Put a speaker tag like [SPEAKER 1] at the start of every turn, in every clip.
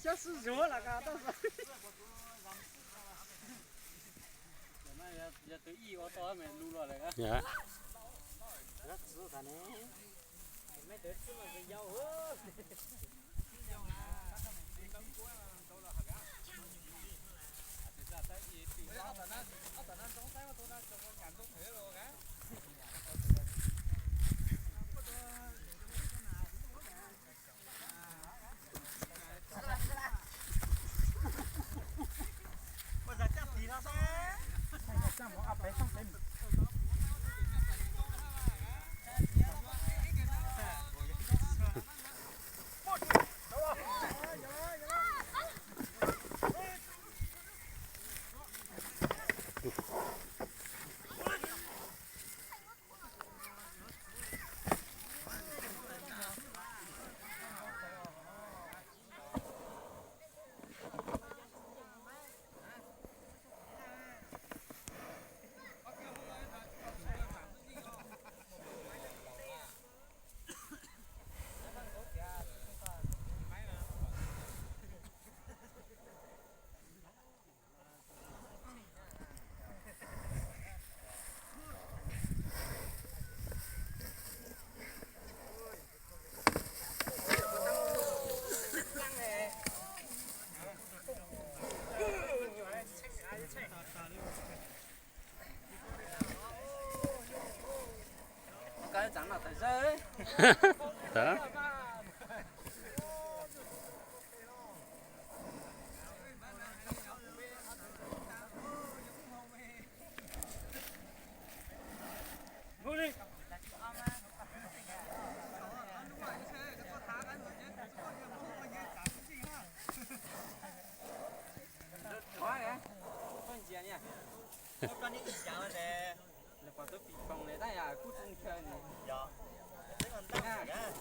[SPEAKER 1] 小死猪那个都是。giờ tự y ô tô mày lưu rồi đấy
[SPEAKER 2] dạ
[SPEAKER 1] rất sướng cả này mấy đứa chứ mà cái dâu hứa cái chẳng là tại rơi
[SPEAKER 2] đó
[SPEAKER 1] con đi chào nè là quả tôi bị phòng này đây à cút chân chơi này dạ thế còn tao à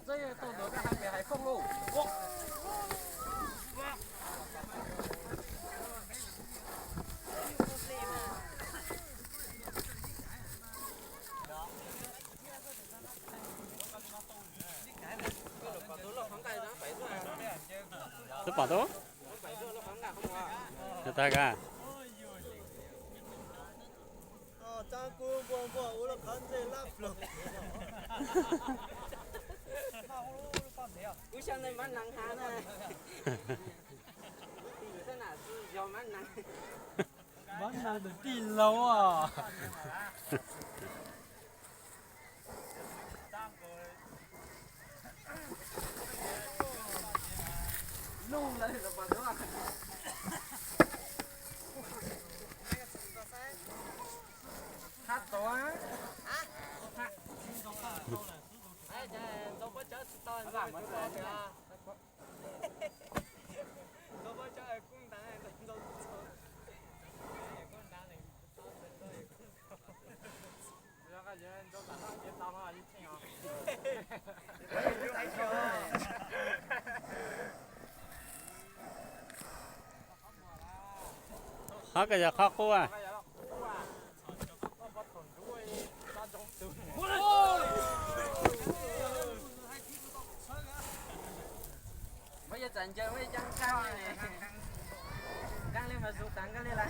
[SPEAKER 1] 这都得个还没还放喽，rất
[SPEAKER 2] bỏ tốt người ta cả
[SPEAKER 1] cha cô bộ là khán giả lắm rồi. Cú sang đây bán nắng há này. Thế nào do bán nắng. Bán nắng được đi lâu à. Nung lên là bằng đó. Hát to á. Hát. Đâu có chở to làm mất rồi nha. Đâu có chở cũng đá này đâu. Con đá này. Giờ cái giờ đâu cả nó chết tao mà đi theo. Thấy chưa?
[SPEAKER 2] hết cái giờ khó khô à
[SPEAKER 1] bây giờ trận chơi với chân cao này căng lên mà rụt tặng căng lên là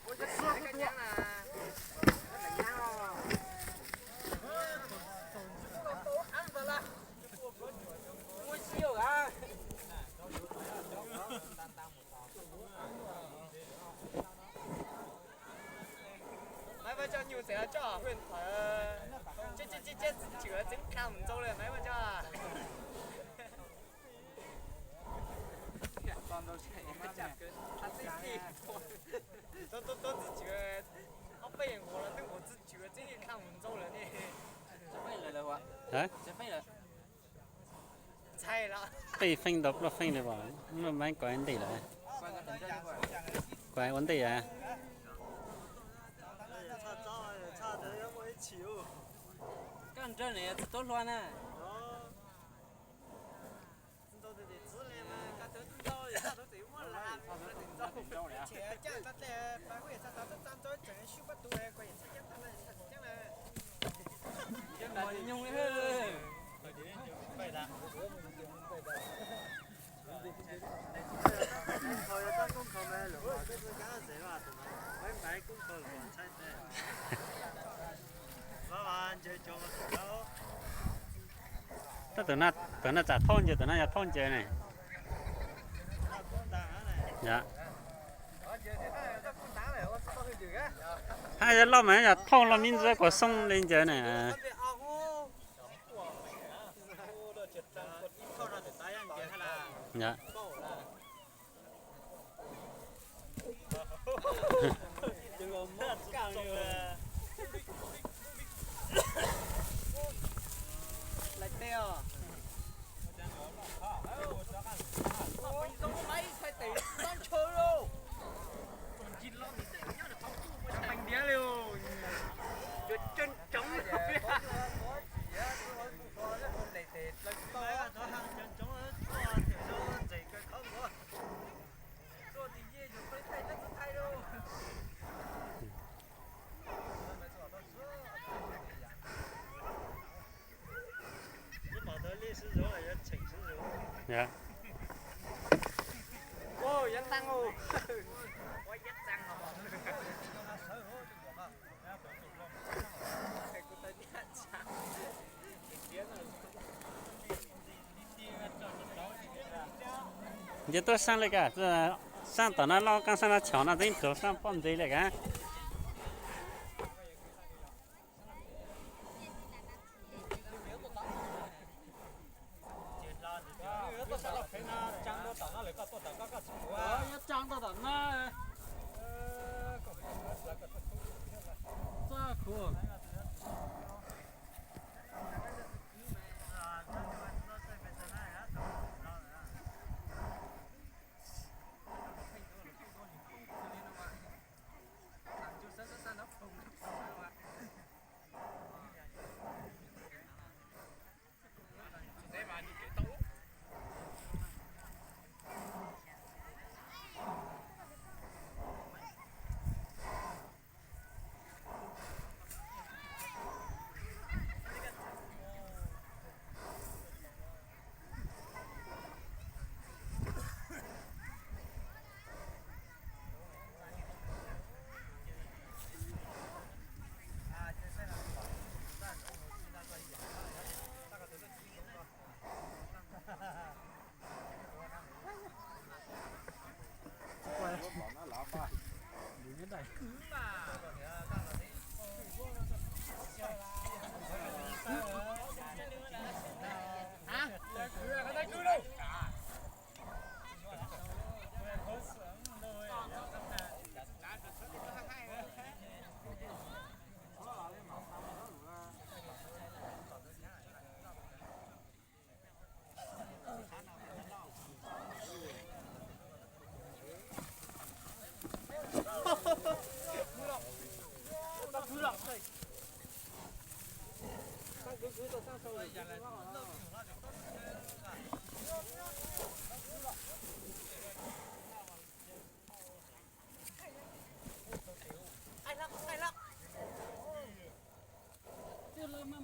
[SPEAKER 1] ôi cái xương cái nhang là cái nhang rồi ăn vào là ôi siêu à mấy bữa cho nhiều sẽ cho huyện chết chữa chứng cam châu lên mấy bữa cho toàn đồ chạy mà chặt cái hắn đi tôi chỉ chữa ông bây giờ我了，等我只chữa这一看我们州人。
[SPEAKER 2] hả
[SPEAKER 1] sẽ phải là sai là
[SPEAKER 2] bị phanh đập nó phanh được bảo nó mấy quái vấn đề là
[SPEAKER 1] quan cái tính chất của
[SPEAKER 2] quái vấn đề à
[SPEAKER 1] cái anh chơi này tốt luôn à nhung hết
[SPEAKER 2] tớ tưởng nó trả thôn chứ tưởng nó trả thôn chơi này dạ hai giờ lo mà nhà thôn là miếng rơi của sông lên chơi này à. Dạ
[SPEAKER 1] lại teo ôi giống mấy sai tỷ con chơi đâu thành đĩa luôn được chân trống
[SPEAKER 2] dạ
[SPEAKER 1] ô dắt tăng ô ôi dắt tăng hả
[SPEAKER 2] giờ tôi sang lại cả sang tao nó lo căng sang nó chọn nó dính chỗ sang bom gì lại cả
[SPEAKER 1] trang tao tận na sao cool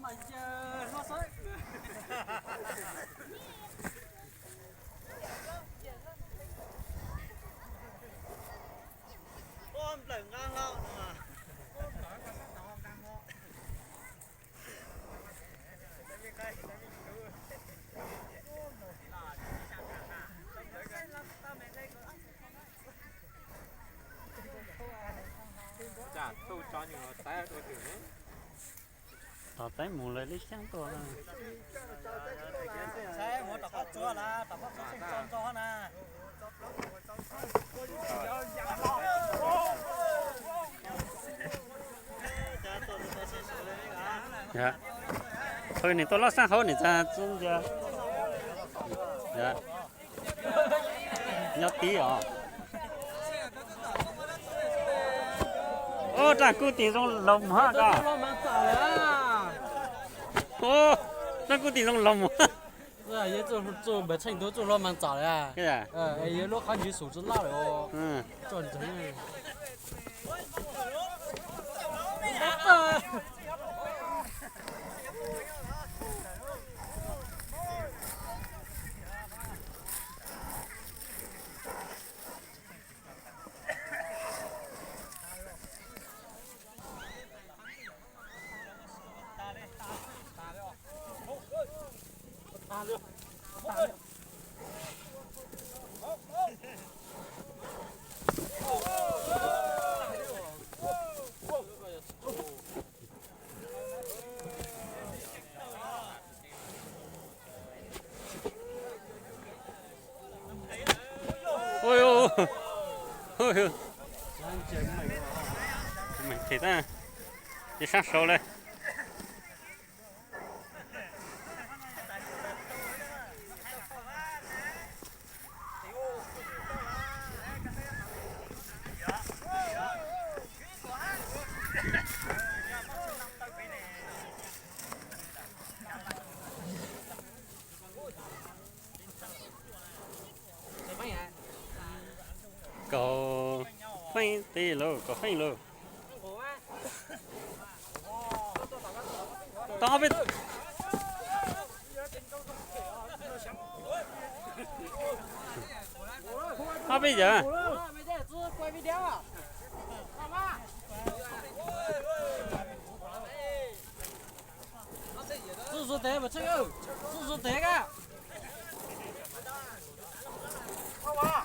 [SPEAKER 1] mày chờ nó sớm ôm lần ngang lâu mà chả tôi cho nhiều tay tôi thử
[SPEAKER 2] tao tới mù lại lấy sáng to là
[SPEAKER 1] xe mua tập phát chua là tập phát sinh tròn cho nè
[SPEAKER 2] dạ thôi này tôi lo sang hậu này ra chung chưa dạ nhớ tí à ô trả cụ tiền trong lồng ha cả ô trả cụ tiền trong lồng
[SPEAKER 3] 是也做没成都做老蛮早的呀。
[SPEAKER 2] cái à
[SPEAKER 3] 也老看你手指辣了哦。
[SPEAKER 2] ừ
[SPEAKER 3] 做真的。
[SPEAKER 2] ôi ôi ôi ôi mình thấy ta đi sang sâu lên cậu phanh tì lô cậu phanh lô tao biết tao bây giờ
[SPEAKER 3] 是得不这个，是得个。
[SPEAKER 1] 好吧。